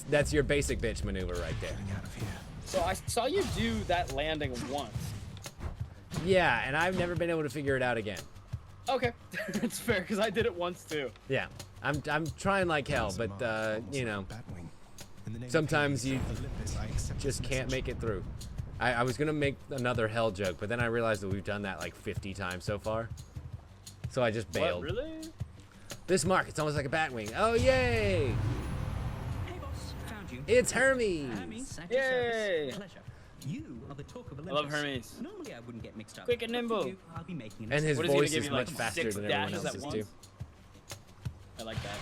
That's your basic bitch maneuver right there. So I saw you do that landing once. Yeah, and I've never been able to figure it out again. Okay, that's fair because I did it once too. Yeah, I'm trying like hell, but you know, sometimes you just can't make it through. I was gonna make another hell joke, but then I realized that we've done that like 50 times so far. So I just bailed. What, really? This mark, it's almost like a Batwing. Oh, yay! Hey, boss, found you. It's Hermes! Hermes, at Yay! your service. Pleasure. You are the talk of Olympus. I love Hermes. Normally I wouldn't get mixed up. Quick and nimble. You, I'll be making And his What is he gonna voice give is you, much like, faster 6 than everyone dashes at else's, once? too. I like that.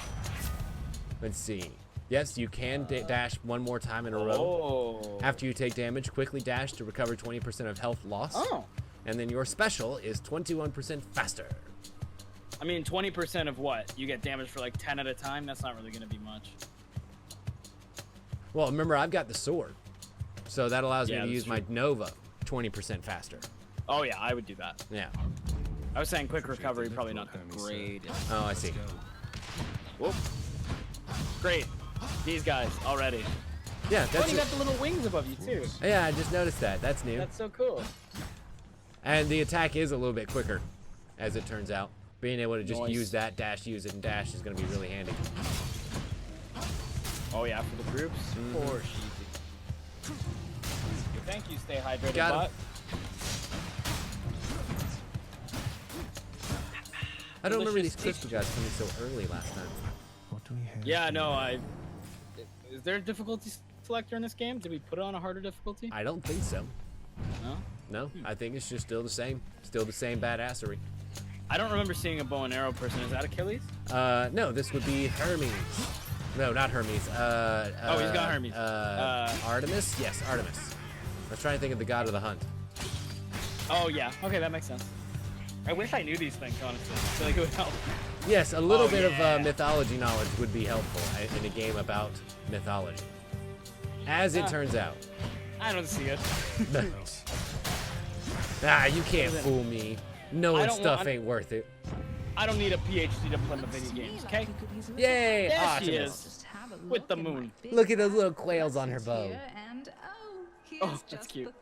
Let's see. Yes, you can dash one more time in a row. Oh. After you take damage, quickly dash to recover 20% of health loss. Oh. And then your special is 21% faster. I mean, 20% of what? You get damage for like 10 at a time? That's not really going to be much. Well, remember, I've got the sword. So that allows me Yeah, to that's use my Nova 20% faster. Oh, yeah, I would do that. Yeah. I was saying quick recovery, probably not the greatest. Oh, I see. Whoop. Great. These guys already. Yeah, Oh, that's you it. got the little wings above you, too. Yeah, I just noticed that. That's new. That's so cool. And the attack is a little bit quicker, as it turns out. Being able to just Nice. use that, dash, use it, and dash is going to be really handy. Oh, yeah, for the groups? Poor Sheezy. Thank you, stay hydrated, Got him. bot. I don't remember these Delicious crystal guys coming so early last time. What do we have? Yeah, no, Is there a difficulty selector in this game? Did we put it on a harder difficulty? I don't think so. No? No, I think it's just still the same. Still the same badassery. I don't remember seeing a bow and arrow person. Is that Achilles? No, this would be Hermes. No, not Hermes. Oh, he's got Hermes. Artemis? Yes, Artemis. I was trying to think of the god of the hunt. Oh, yeah. Okay, that makes sense. I wish I knew these things, honestly. I feel like it would help. Yes, a little Oh, bit yeah. of mythology knowledge would be helpful in a game about mythology. As it turns out. I don't see it. Ah, you can't fool me. Knowing don't stuff want- ain't worth it. I don't need a PhD to play my video games, okay? Yay, There she Artemis. is. With the moon. Look at those little quails on her bow. Oh, that's cute.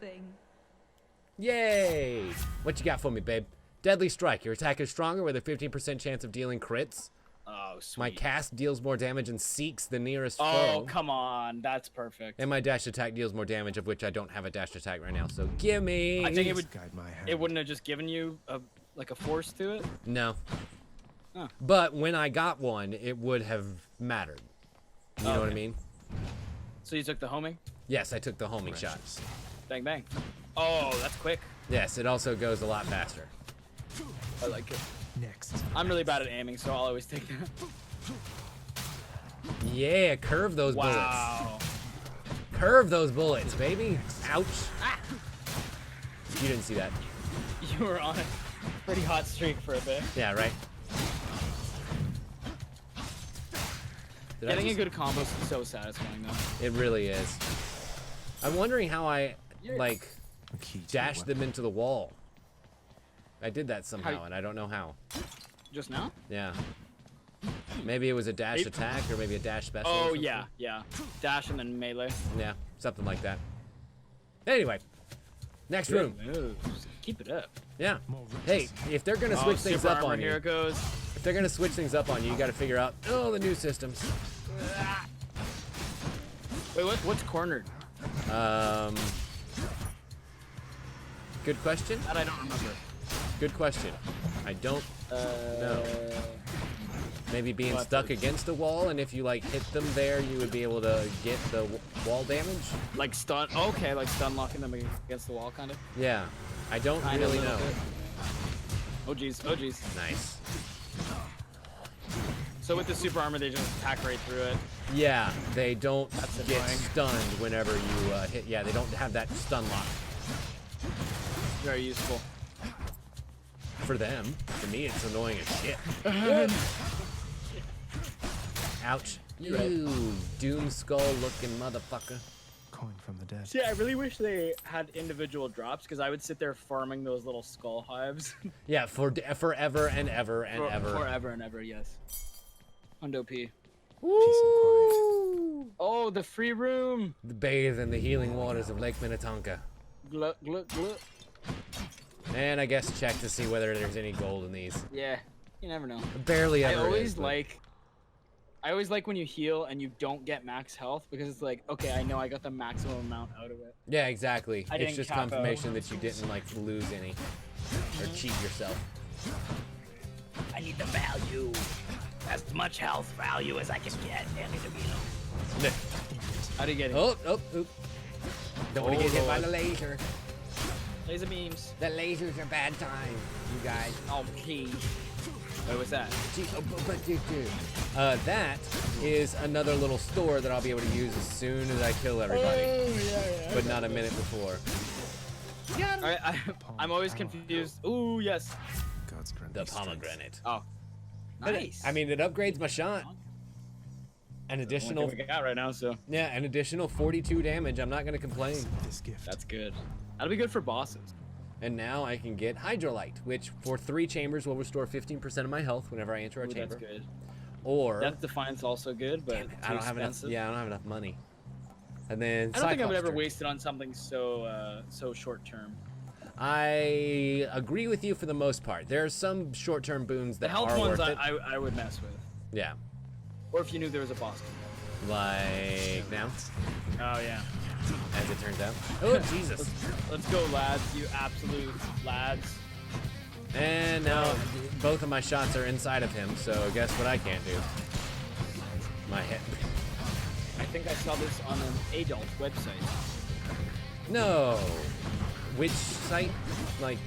Yay! What you got for me, babe? Deadly Strike. Your attack is stronger with a 15% chance of dealing crits. Oh, sweet. My cast deals more damage and seeks the nearest Oh, foe. come on. That's perfect. And my dash attack deals more damage, of which I don't have a dash attack right now. So gimme. I think it would. Guide my hand. It wouldn't have just given you like a force to it. No. Huh. But when I got one, it would have mattered. You know what I Okay. mean? So you took the homing? Yes, I took the homing shot. Bang, bang. Oh, that's quick. Yes, it also goes a lot faster. I like it. Next. I'm really bad at aiming, so I'll always take that. Yeah, curve those bullets. Wow. Curve those bullets, baby. Ouch. Ah. You didn't see that. You were on a pretty hot streak for a bit. Yeah, right? Did I Getting a just- good combo is so satisfying, though. It really is. I'm wondering how I, like, A key to dashed a them into the wall. I did that somehow, How- and I don't know how. Just now? Yeah. Maybe it was a dash attack, or maybe a dash special. or Oh, something. yeah, yeah. Dash and then melee. Yeah, something like that. Anyway, next room. Moves. Keep it up. Yeah. More Hey, if they're gonna switch things super up armor, on here you, it goes. if they're gonna switch things up on you, you got to figure out the new systems. Wait, what's cornered? Good question. That I don't remember. Good question. I don't know. Maybe being What? stuck against a wall, and if you like hit them there, you would be able to get the wall damage. Like stun. Okay, like stun locking them against the wall, kind of. Yeah, I don't Kinda really little know. bit. Oh geez, oh geez. Nice. So with the super armor, they just attack right through it. Yeah, they don't That's get annoying. stunned whenever you hit. Yeah, they don't have that stun lock. Very useful. For them, for me, it's annoying as shit. Ouch. You're right. You doom skull looking motherfucker. coin from the dead. See, I really wish they had individual drops because I would sit there farming those little skull hives. Yeah, for forever and ever and For- ever. Forever and ever, yes. Hundo P. Peace and quiet. Oh, Oh, the free room. Bathe in the healing waters of Lake Minnetonka. Glut, glut, glut. And I guess check to see whether there's any gold in these. Yeah, you never know. Barely ever I always is, but- like when you heal and you don't get max health because it's like, okay, I know I got the maximum amount out of it. Yeah, exactly. I It's didn't just cap out. confirmation that you didn't like lose any or cheat yourself. I need the value. As much health value as I can get. How do you get it? Oh. Don't want to get hit by Lord. the laser. Laser beams. The lasers are bad time, you guys. Oh, gee. Wait, what's that? That is another little store that I'll be able to use as soon as I kill everybody, yeah. but not a minute before. I'm always confused. Ooh, yes. God's grant The me strength. pomegranate. Oh. Nice. I mean, it upgrades my shot. An additional, we got right now, so an additional 42 damage. I'm not gonna complain. This gift. that's good. That'll be good for bosses. And now I can get Hydrolite, which for 3 chambers will restore 15% of my health whenever I enter a Ooh, chamber. that's good. Or Death Defiance also good, but damn it, I too don't have enough. expensive. Yeah, I don't have enough money. And then I don't think I would Cyclops ever Strike. waste it on something so short term. I agree with you for the most part. There are some short-term boons The that health are ones worth it. I would mess with. Yeah, Or if you knew there was a boss. like now, Oh yeah. as it turns out. Oh Jesus! Let's go, lads. You absolute lads. And now both of my shots are inside of him. So guess what I can't do? My head. I think I saw this on an adult website. No. Which site? Like,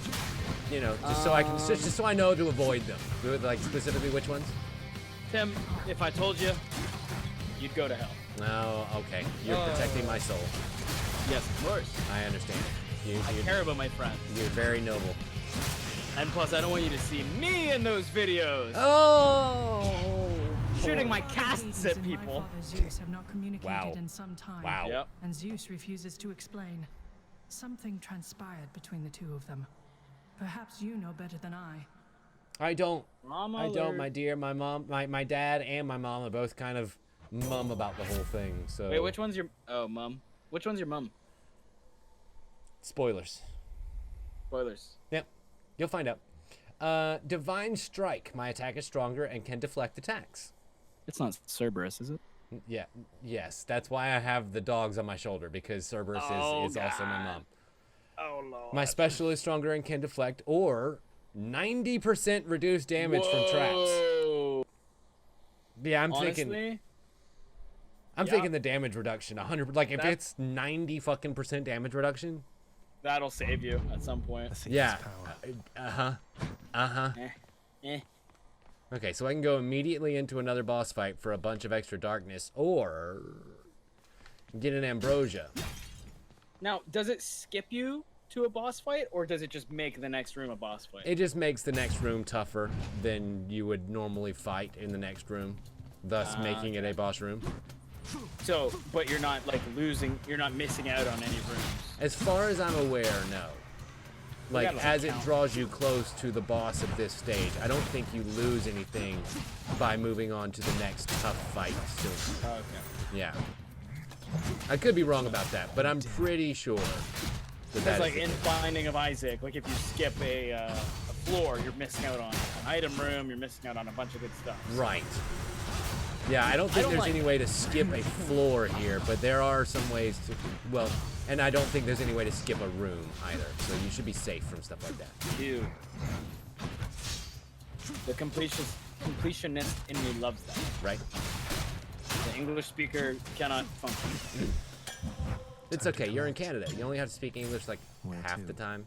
you know, just so I can just so I know to avoid them. Like specifically which ones? Tim, if I told you, you'd go to hell. Oh, okay. You're protecting my soul. Yes, of course. I understand. I care about my friends. You're very noble. And plus, I don't want you to see me in those videos. Oh! Shooting my The casts beings at in my people. father Zeus have not communicated Wow. in some time. Wow. Yep. And Zeus refuses to explain. Something transpired between the two of them. Perhaps you know better than I. I don't. Mama I don't, alert. my dear. My mom, my dad, and my mom are both kind of mum about the whole thing. So. Wait, which one's your? Oh, mum. Which one's your mum? Spoilers. Spoilers. Yep. You'll find out. Divine Strike. My attack is stronger and can deflect attacks. It's not Cerberus, is it? Yeah. Yes. That's why I have the dogs on my shoulder because Cerberus Oh, is also my God. mom. Oh lord. My special is stronger and can deflect, or 90% reduced damage from traps. Whoa. Yeah, I'm Honestly, thinking. I'm yeah. thinking the damage reduction 100. Like if That- it's 90 fucking percent damage reduction. that'll save you at some point. I think Yeah. it's power. Uh-huh. Eh. Okay, so I can go immediately into another boss fight for a bunch of extra darkness, or get an ambrosia. Now, does it skip you to a boss fight, or does it just make the next room a boss fight? It just makes the next room tougher than you would normally fight in the next room, thus making it a boss room. So, but you're not like losing, you're not missing out on any rooms. As far as I'm aware, no. Like, gotta, like, as it count. draws you close to the boss of this stage, I don't think you lose anything by moving on to the next tough fight soon. Oh, okay. Yeah. I could be wrong about that, but I'm pretty sure that It's that like is in the case. Binding of Isaac, like if you skip a floor, you're missing out on an item room, you're missing out on a bunch of good stuff. Right. Yeah, I don't think don't there's like- any way to skip a floor here, but there are some ways to, well, and I don't think there's any way to skip a room either, so you should be safe from stuff like that. Dude. The completionist in me loves that. Right? The English speaker cannot function. It's okay, you're in Canada. You only have to speak English like Where half to? the time.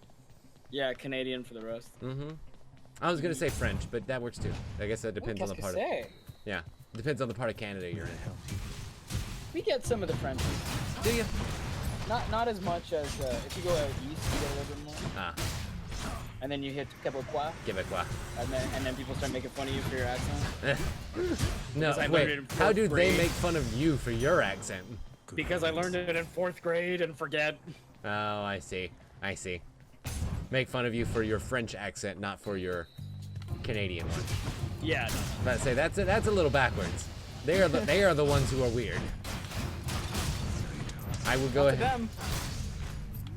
Yeah, Canadian for the rest. I was gonna say French, but that works too. I guess that depends on the part of, Say. yeah, depends on the part of Canada you're in. We get some of the French. Do you? Not as much as if you go out east, you get a little bit more. Ah, And then you hit Quebecois, Quebecois. and then people start making fun of you for your accent. No, I learned wait. it in How fourth do they grade. make fun of you for your accent? Because I learned it in 4th grade and forget. Oh, I see. I see. Make fun of you for your French accent, not for your Canadian one. Yeah. But say that's a little backwards. They are the ones who are weird. I will go Up to ahead. them.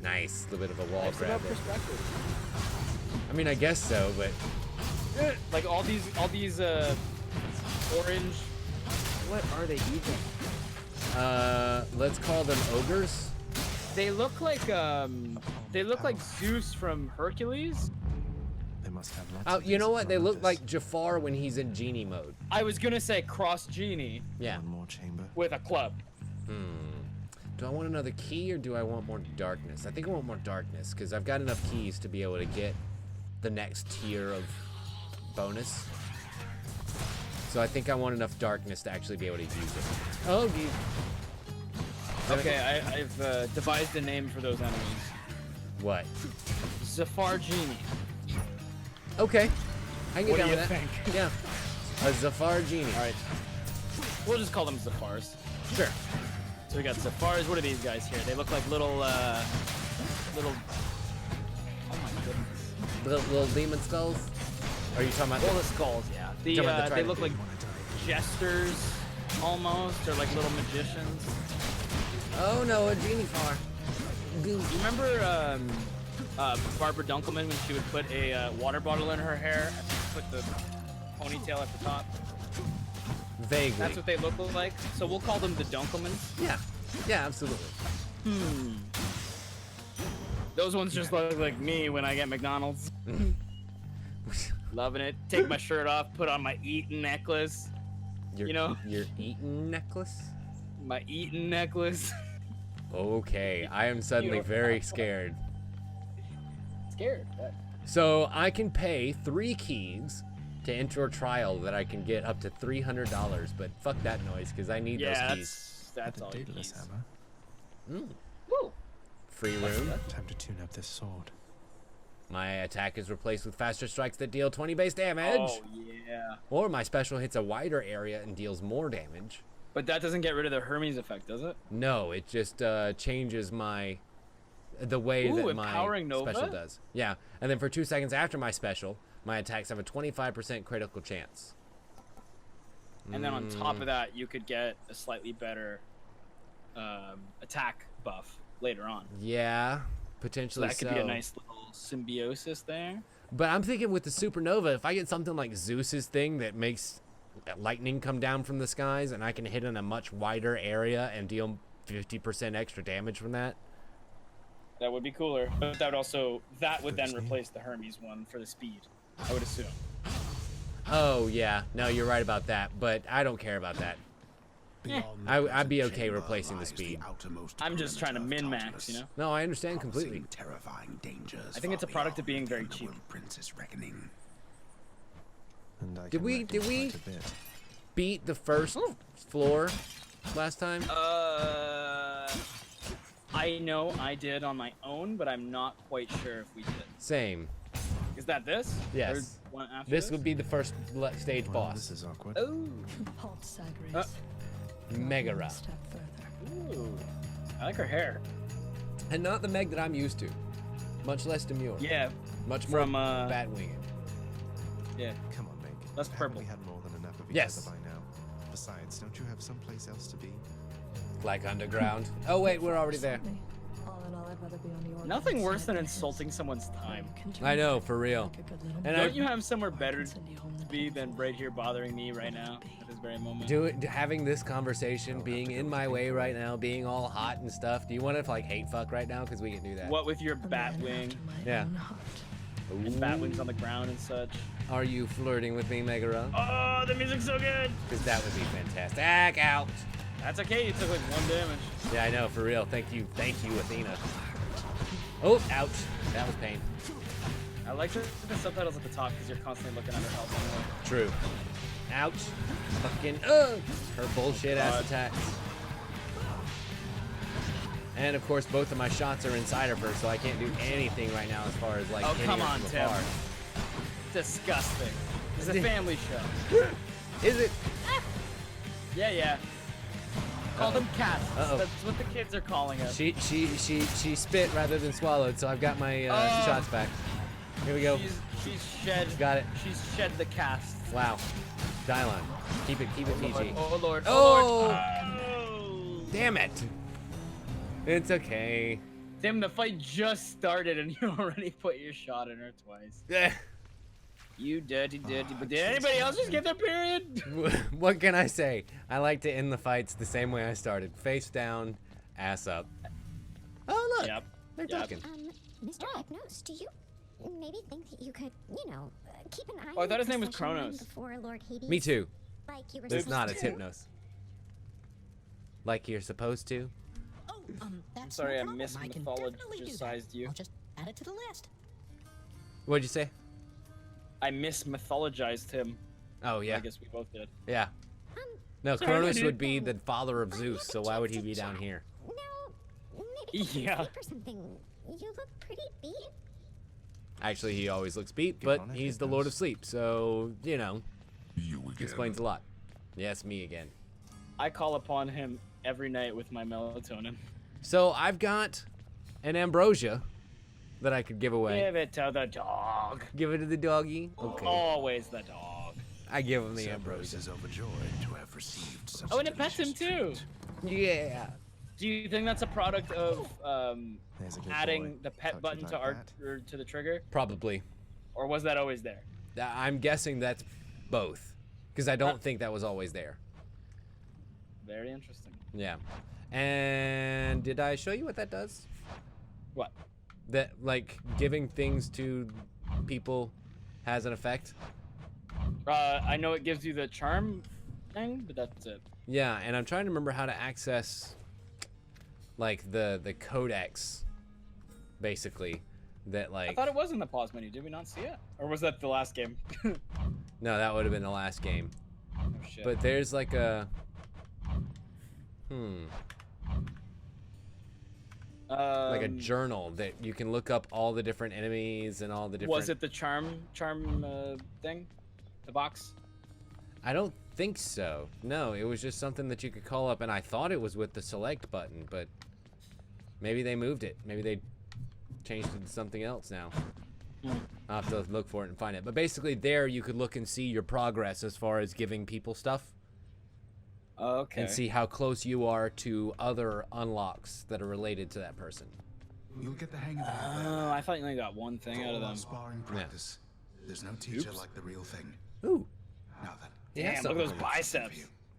Nice, a little bit of a wall Life's grab. about perspective. I mean, I guess so, but Like all these orange. What are they even? let's call them ogres. They look like Zeus from Hercules. They must have lots Oh, of you know these what? They look around like us. Jafar when he's in genie mode. I was gonna say cross genie Yeah. One more chamber. with a club. Do I want another key or do I want more darkness? I think I want more darkness because I've got enough keys to be able to get the next tier of bonus. So I think I want enough darkness to actually be able to use it. Oh, geez. Okay, I've devised a name for those enemies. What? Zafar Genie. Okay. I can get What do down you with that. think? Yeah. A Zafar genie. All right. We'll just call them Zafars. Sure. So we got Zafars. What are these guys here? They look like little. Oh my goodness. Little demon skulls? Are you talking about Well, the skulls, yeah. Talking about the They look like trident. jesters, almost, or like little magicians. Oh no, a genie far. You remember Barbara Dunkelman when she would put a water bottle in her hair and put the ponytail at the top? Vaguely. That's what they look like. So we'll call them the Dunkelmans. Yeah. Yeah, absolutely. Those ones just look like me when I get McDonald's. Loving it. Take my shirt off, put on my Eaton necklace. Your, You know? Your Eaton necklace? My Eaton necklace. Okay, I am suddenly You- very scared. Scared. So I can pay 3 keys to enter a trial that I can get up to $300, but fuck that noise because I need Yeah, those keys. that's The all you Daedalus need. hammer. Woo. Free room. Time to tune up this sword. My attack is replaced with faster strikes that deal 20 base damage. Oh yeah. Or my special hits a wider area and deals more damage. But that doesn't get rid of the Hermes effect, does it? No, it just changes the way Ooh, that my empowering Nova? special does. Yeah, and then for 2 seconds after my special, my attacks have a 25% critical chance. And then on top of that, you could get a slightly better attack buff later on. Yeah, So potentially that could be a nice little symbiosis there. But I'm thinking with the supernova, if I get something like Zeus's thing that makes lightning come down from the skies and I can hit in a much wider area and deal 50% extra damage from that. That would be cooler. But that would then Good to see. replace the Hermes one for the speed, I would assume. Oh, yeah. No, you're right about that, but I don't care about that. I'd be okay replacing the speed. I'm just trying to min-max, you know? No, I understand completely. Terrifying dangers. I think it's a product of being very cheap. Princess reckoning. And I Did can we- reckon did we- quite a bit. Beat the first floor last time? I know I did on my own, but I'm not quite sure if we did. Same. Is that this? Yes. Or one after This would be the first stage Well, boss. this is awkward. Oh. Halt Sagres. Megara. A step further. Ooh. I like her hair. And not the Meg that I'm used to. Much less demure. Yeah. Much more From, bat-winged. Yeah. Come on, Meg. That's Haven't purple. we had more than enough of each Yes. other by now? Besides, don't you have someplace else to be? Like underground. Oh, wait, we're already there. All in all, I'd rather be on the Nothing Oregon worse side than because insulting someone's time. I know, for real. like a good little And Don't I- you have somewhere better send you home to the be day than before. right here bothering me right now at this very moment? Having this conversation, being in my way right now, being all hot and stuff. Do you want to like hate fuck right now? Because we can do that. What with your A man Batwing after my Yeah. own heart. and Batwings on the ground and such? Are you flirting with me, Megara? Oh, the music's so good. Because that would be fantastic. Out. That's okay. You took like 1 damage. Yeah, I know, for real. Thank you, Athena. Oh, ouch. That was pain. I like the subtitles at the top because you're constantly looking at her health anyway. True. Ouch. Fucking, her bullshit ass God. attacks. And of course, both of my shots are inside of her, so I can't do anything right now as far as like Oh, hitting come her on, from Tim. afar. Disgusting. It's a family show. Is it? Yeah, yeah. Call them cats. Uh-oh. That's what the kids are calling us. She spit rather than swallowed, so I've got my Oh. shots back. Here we go. She's shed. Got it. She's shed the cast. Wow. Dylon. Keep it PG. Oh Lord. Oh! Oh Lord. Oh. Damn it. It's okay. Tim, the fight just started and you already put your shot in her twice. Eh, You dirty. But did anybody else just get their period? what can I say? I like to end the fights the same way I started. Face down, ass up. Oh, look. Yep. They're Yep. talking. Mr. Hypnos, do you maybe think that you could, keep an eye Oh, I on thought the his name was procession line Kronos. before Lord Hades? Me too. Like you were It's supposed not. It's to? Hypnos. Like you're supposed to. Oh, that's Sorry, no I problem. I can definitely do that. mismythologized you. I'll just add it to the list. What'd you say? I mismythologized him. Oh, yeah. I guess we both did. Yeah. No, Sorry, Kronos dude. would be the father of Zeus, so why would he be down here? No, maybe take Yeah. a sleep or something. You look pretty beat. Actually, he always looks beat, Get but on it, he's the Hypnos. Lord of Sleep, so, You again. explains a lot. Yes, me again. I call upon him every night with my melatonin. So I've got an ambrosia that I could give away. Give it to the dog. Give it to the doggy? Okay. Always the dog. I give him the Cerberus ambrosia. is overjoyed to have received such Oh, and it pets him delicious too. treat. Yeah. Do you think that's a product of There's a good adding boy. the pet Touch it button to like our that. or to the trigger, Probably. or was that always there? I'm guessing that's both, because I don't think that was always there. Very interesting. Yeah. And did I show you what that does? What? That, like, giving things to people has an effect? I know it gives you the charm thing, but that's it. Yeah, and I'm trying to remember how to access, like, the codex, basically. That, I like... thought it was in the pause menu. Did we not see it? Or was that the last game? No, that would have been the last game. Oh, shit. But there's, like, a... like a journal that you can look up all the different enemies and all the different... Was it the charm thing? The box? I don't think so. No, it was just something that you could call up, and I thought it was with the select button, but maybe they moved it. Maybe they changed it to something else now. I'll have to look for it and find it. But basically there you could look and see your progress as far as giving people stuff. Okay. And see how close you are to other unlocks that are related to that person. You'll get the hang of it. Oh, I thought you only got one thing out of them. Sparring practice. There's no teacher like the real thing. Ooh. Now then. Yeah, Damn, look at those biceps.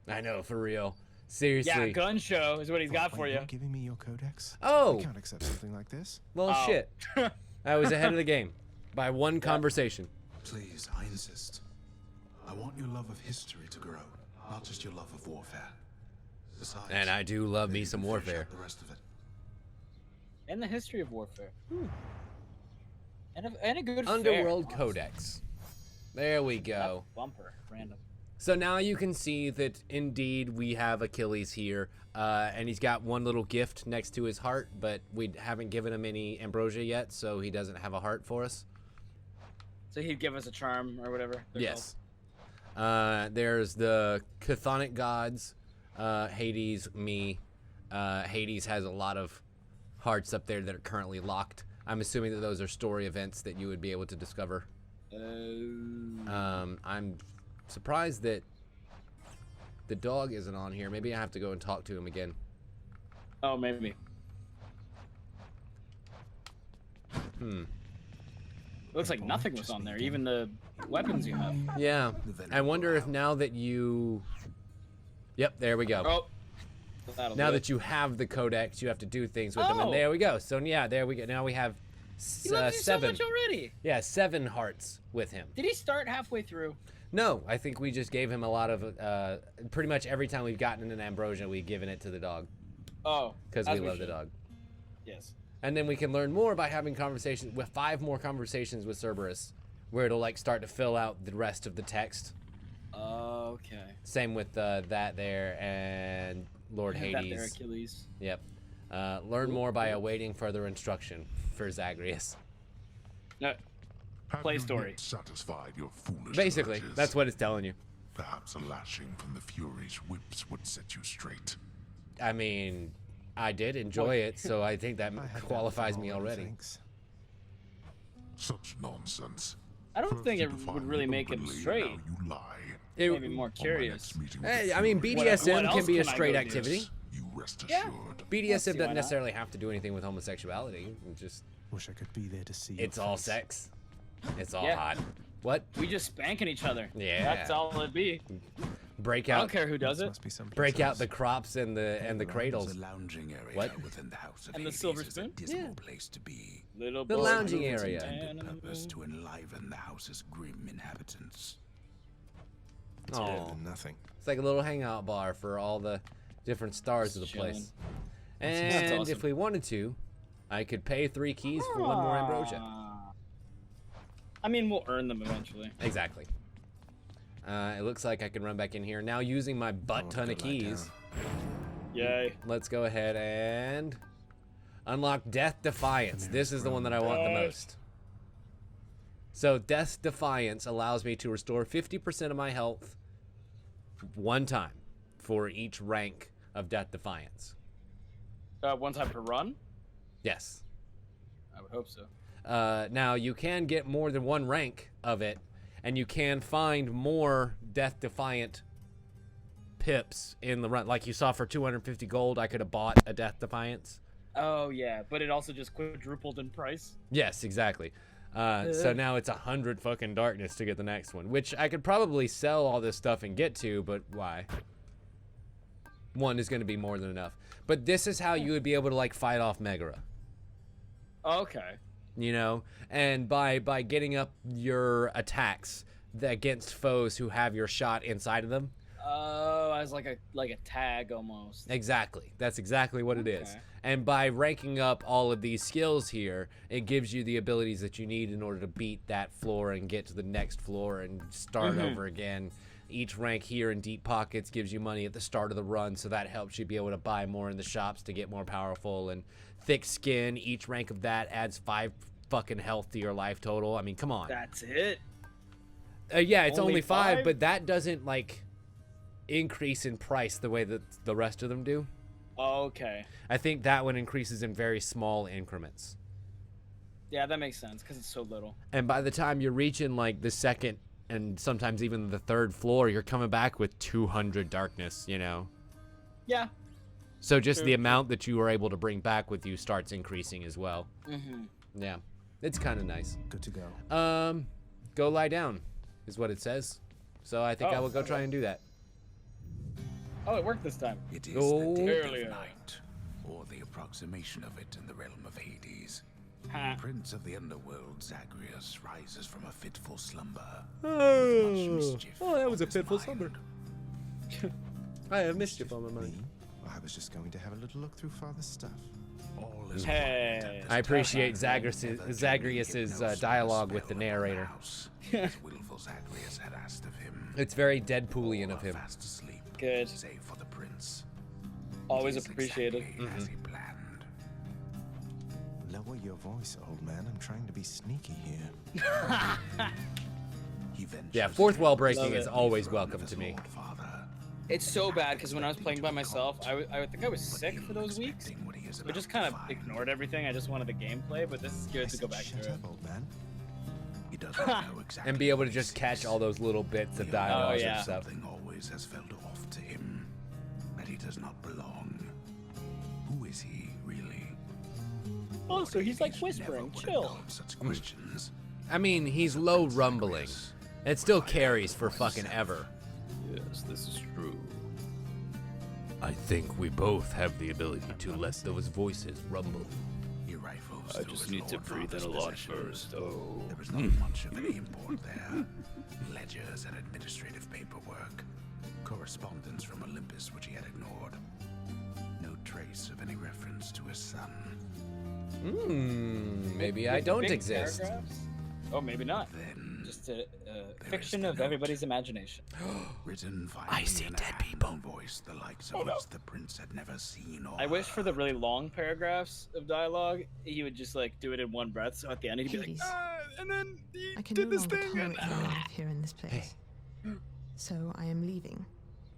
I know, for real. Seriously. Yeah, gun show is what he's got Wait, for you. you're giving me your codex? Oh. I can't accept something like this. Well, Oh. shit. I was ahead of the game by one conversation. Please, I insist. I want your love of history to grow, not just your love of warfare. Besides, And I do love me maybe some you can finish warfare. out the rest of it. And the history of warfare. And a good Underworld fair. Codex. There we go. Bumper, random. So now you can see that indeed we have Achilles here, and he's got one little gift next to his heart, but we haven't given him any ambrosia yet, so he doesn't have a heart for us. So he'd give us a charm or whatever. they're Yes. There's the chthonic gods, Hades, me. Hades has a lot of hearts up there that are currently locked. I'm assuming that those are story events that you would be able to discover. called. I'm surprised that the dog isn't on here. Maybe I have to go and talk to him again. Oh, maybe. Looks like nothing was on there, even the weapons you have. Yeah. I wonder if now that you... Yep, there we go. Oh. That'll Now do that it. you have the codex, you have to do things with them, and Oh. there we go. So yeah, there we go. Now we have He loves you so 7. much already. Yeah, 7 hearts with him. Did he start halfway through? No, I think we just gave him a lot of. Pretty much every time we've gotten an ambrosia, we've given it to the dog Oh. because as we love the should. dog. Yes. And then we can learn more by having conversations with 5 more conversations with Cerberus, where it'll like start to fill out the rest of the text. Okay. Same with that there and Lord That there, Hades. Achilles. Yep. Learn more by awaiting further instruction for Zagreus. No. Have Play you story. yet satisfied your foolish Basically, urges? that's what it's telling you. Perhaps a lashing from the Fury's whips would set you straight. I mean, I did enjoy it, so I think that I had that qualifies before, me already. thanks. Such nonsense. I don't First think you it defy would me really make him openly, straight. Now you lie. It- Maybe more On my curious. next meeting with Hey, the I mean, Furies, BDSM What can else be a can I straight go do? activity. You rest Yeah. assured. BDSM see why doesn't not. necessarily have to do anything with homosexuality. It just Wish I could be there to see. your it's all face. sex. It's all Yeah. hot. What? We just spanking each other. Yeah. That's all it'd be. Break I don't out. care who does This it. must be someplace Break out else. the crops and the cradles. There's a lounging area What? within the House of And the Hades silver is a spoon? dismal Yeah. place to be. Little The boy lounging moving area. to Intended animal. purpose to enliven the house's grim inhabitants. It's better Oh. than nothing. It's like a little hangout bar for all the different stars of the Chilling. place. That's And awesome. if we wanted to, I could pay 3 keys for 1 more ambrosia. I mean, we'll earn them eventually. Exactly. It looks like I can run back in here. Now using my butt Oh, ton of good lie keys, down. Yay. let's go ahead and unlock Death Defiance. This is the one that I want the most. So Death Defiance allows me to restore 50% of my health 1 time for each rank of Death Defiance. 1 time per run? Yes. I would hope so. Now you can get more than 1 rank of it, and you can find more Death Defiant pips in the run. Like you saw for 250 gold, I could have bought a Death Defiance. Oh, yeah. But it also just quadrupled in price. Yes, exactly. So now it's 100 fucking darkness to get the next one, which I could probably sell all this stuff and get to, but why? 1 is going to be more than enough. But this is how you would be able to like fight off Megara. Okay. You know, and by getting up your attacks against foes who have your shot inside of them. Oh, as like a tag almost. Exactly. That's exactly what it is. Okay. And by ranking up all of these skills here, it gives you the abilities that you need in order to beat that floor and get to the next floor and start over again. Each rank here in Deep Pockets gives you money at the start of the run, so that helps you be able to buy more in the shops to get more powerful. And Thick Skin, each rank of that adds 5 fucking health to your life total. I mean, come on. That's it? Yeah, it's Only only 5, 5? but that doesn't like increase in price the way that the rest of them do. Okay. I think that one increases in very small increments. Yeah, that makes sense because it's so little. And by the time you're reaching like the 2nd and sometimes even the 3rd floor, you're coming back with 200 darkness, you know? Yeah. So just True. the amount that you are able to bring back with you starts increasing as well. Yeah. It's kind of nice. Good to go. Go lie down is what it says. So I think Oh, I will go try okay. and do that. Oh, it worked this time. It is Oh. the dead Earlier. of night, or the approximation of it in the realm of Hades. Huh. Prince of the underworld, Zagreus, rises from a fitful slumber. Oh, that was a fitful slumber. I have mischief on my Me? mind. I was just going to have a little look through father's stuff. All is Hey. quiet at this I appreciate time. Zagreus's Never journey dialogue with hypnosis the spell around narrator. house, as willful Zagreus had asked of him. It's very Deadpoolian All of are him. fast asleep, Good. save for the prince. Always It is appreciated. exactly as he planned. Lower your voice, old man. I'm trying to be sneaky here. He ventures Yeah, fourth wall again breaking Love is it. always throne welcome of his to me. Lord Father. It's so bad because when I was playing by myself, I think I was sick for those weeks. Expecting what he is I about just to kind of find. ignored everything. I just wanted the gameplay, but this is I good to said, go back shut through it. up, old man. He doesn't know exactly And be able what to he just catch seeks. all those little bits of The dialogue Oh, yeah. and stuff. Something always has felt off to him, that he does not belong. Who is he, really? Oh, so he's like Never whispering. would have Chill. known Such questions. I mean, he's low rumbling. It still carries for fucking ever. Yes, this is true. I think we both have the ability to let those voices rumble. He rifles I through just his need to Lord breathe in Father's a lot possessions. first. Oh. There is not much of any import there. Ledgers and administrative paperwork. Correspondence from Olympus which he had ignored. No trace of any reference to his son. Maybe I don't Big exist. paragraphs? Oh, maybe not. Then, Just a fiction the of note. everybody's imagination. written finally see in a dead people. hand-known voice, the likes of Oh, no. which the prince had never seen or I wish for the heard. really long paragraphs of dialogue, he would just like do it in one breath. So at the end, he'd be like, Hades. and then he I can did no this longer thing. And, tolerate your life here in this place. So I am leaving,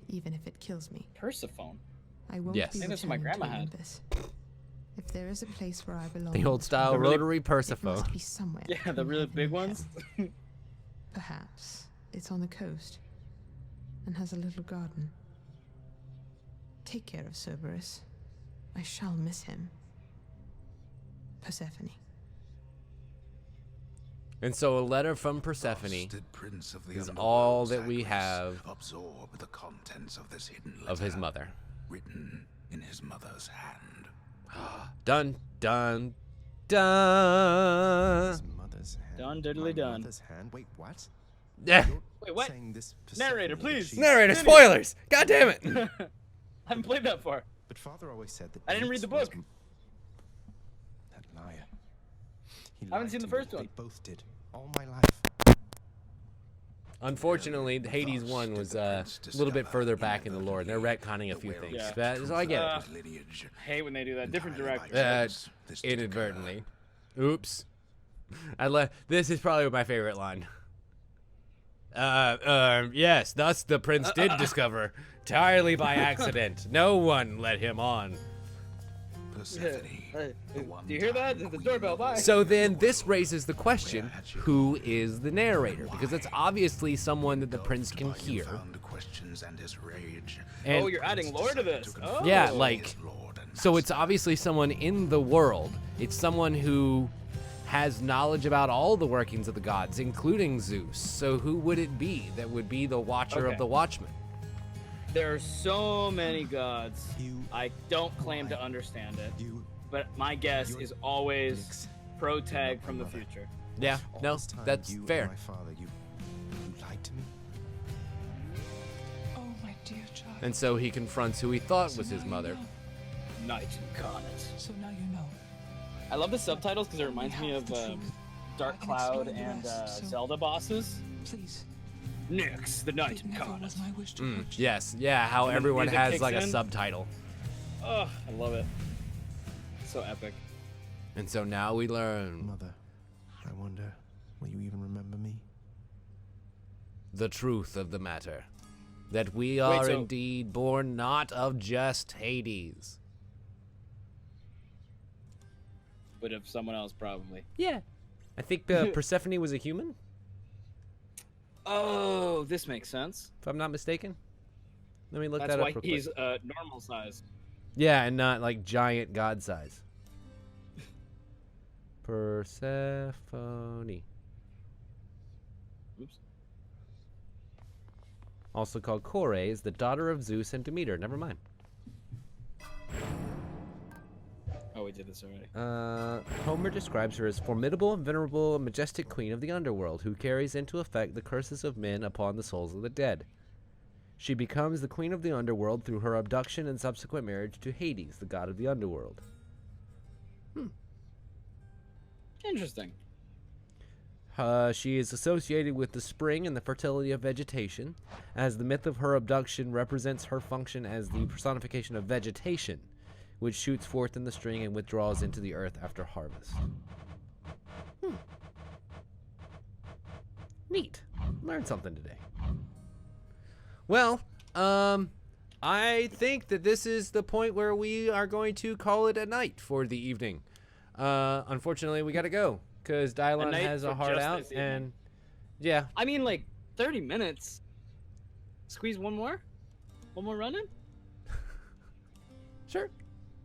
even if it kills me. Persephone. I won't Yes. be I think that's what my returning grandma to had. Olympus. If there is a place where I belong, The old style The really- rotary it Persephone. must be somewhere. Yeah, the in really heaven big or ones. hell. Perhaps it's on the coast and has a little garden. Take care of Cerberus. I shall miss him. Persephone. And so a letter from Persephone Bastard prince of the is underworld, all that we Zagreus, have absorb the contents of this hidden letter, of his mother. written in his mother's hand. Dun, dun, dun. His mother's hand. Done, diddly My done. mother's hand. Wait, what? Yeah. Wait, what? Saying this Narrator, Persephone, please. she- Narrator, spoilers! God damn it! I haven't played that far. But father always said that I didn't read Zeus the was book. That liar. He I haven't lied seen to the me. first one. They both did. All my life. Unfortunately, Hades 1 was a little bit further back in the lore. They're retconning a few things. Yeah. But, so I get it. His lineage, Hate when they do that. Different entirely by director. chance, this did Inadvertently. Oops. This is probably my favorite line. Yes, thus the prince did discover, entirely by accident. No one let him on. Persephone, the one Do you hear that? time The queen doorbell. of Bye. So then this raises the question, who is the narrator? Because it's obviously someone that the prince can by hear. profound questions and his rage. And Oh, you're adding lore to this. Oh. yeah, His like, Lord and so it's master. obviously someone in the world. It's someone who has knowledge about all the workings of the gods, including Zeus. So who would it be that would be the watcher of Okay. the watchmen? There are so many gods. You- I don't claim to understand it, You. but my guess You're- is always Nix. Protag from the future. Yeah, All no, this time, that's you and fair. my father, you lied to me. Oh, my dear child. And so he confronts who he thought was his mother. Night incarnate. So now you know. I love the subtitles because it reminds me of Dark Cloud and Zelda bosses. Please. Nyx, the Night It never incarnate. was my wish to hurt you. Yes, yeah, how And then everyone music has kicks like a in. subtitle. Oh, I love it. So epic. And so now we learn Mother, I wonder, will you even remember me? the truth of the matter. That we are so- indeed born not of just Hades. But of someone else, probably. Yeah. I think Persephone was a human, Oh, this makes sense. if I'm not mistaken. Let me look That's that up why real quick. he's normal size. Yeah, and not like giant god size. Persephone. Oops. Also called Kore, is the daughter of Zeus and Demeter. Never mind. Oh, we did this already. Homer describes her as formidable, venerable, and majestic queen of the underworld, who carries into effect the curses of men upon the souls of the dead. She becomes the queen of the underworld through her abduction and subsequent marriage to Hades, the god of the underworld. Interesting. She is associated with the spring and the fertility of vegetation, as the myth of her abduction represents her function as the personification of vegetation, which shoots forth in the spring and withdraws into the earth after harvest. Neat. Learned something today. Well, I think that this is the point where we are going to call it a night for the evening. Unfortunately, we got to go because Dylon night has a for heart just out, this evening. and yeah, I mean, like 30 minutes. Squeeze one more? One more run in? sure.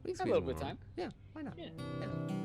We can Have a squeeze little one bit of more. time. Yeah, why not? Yeah. Yeah.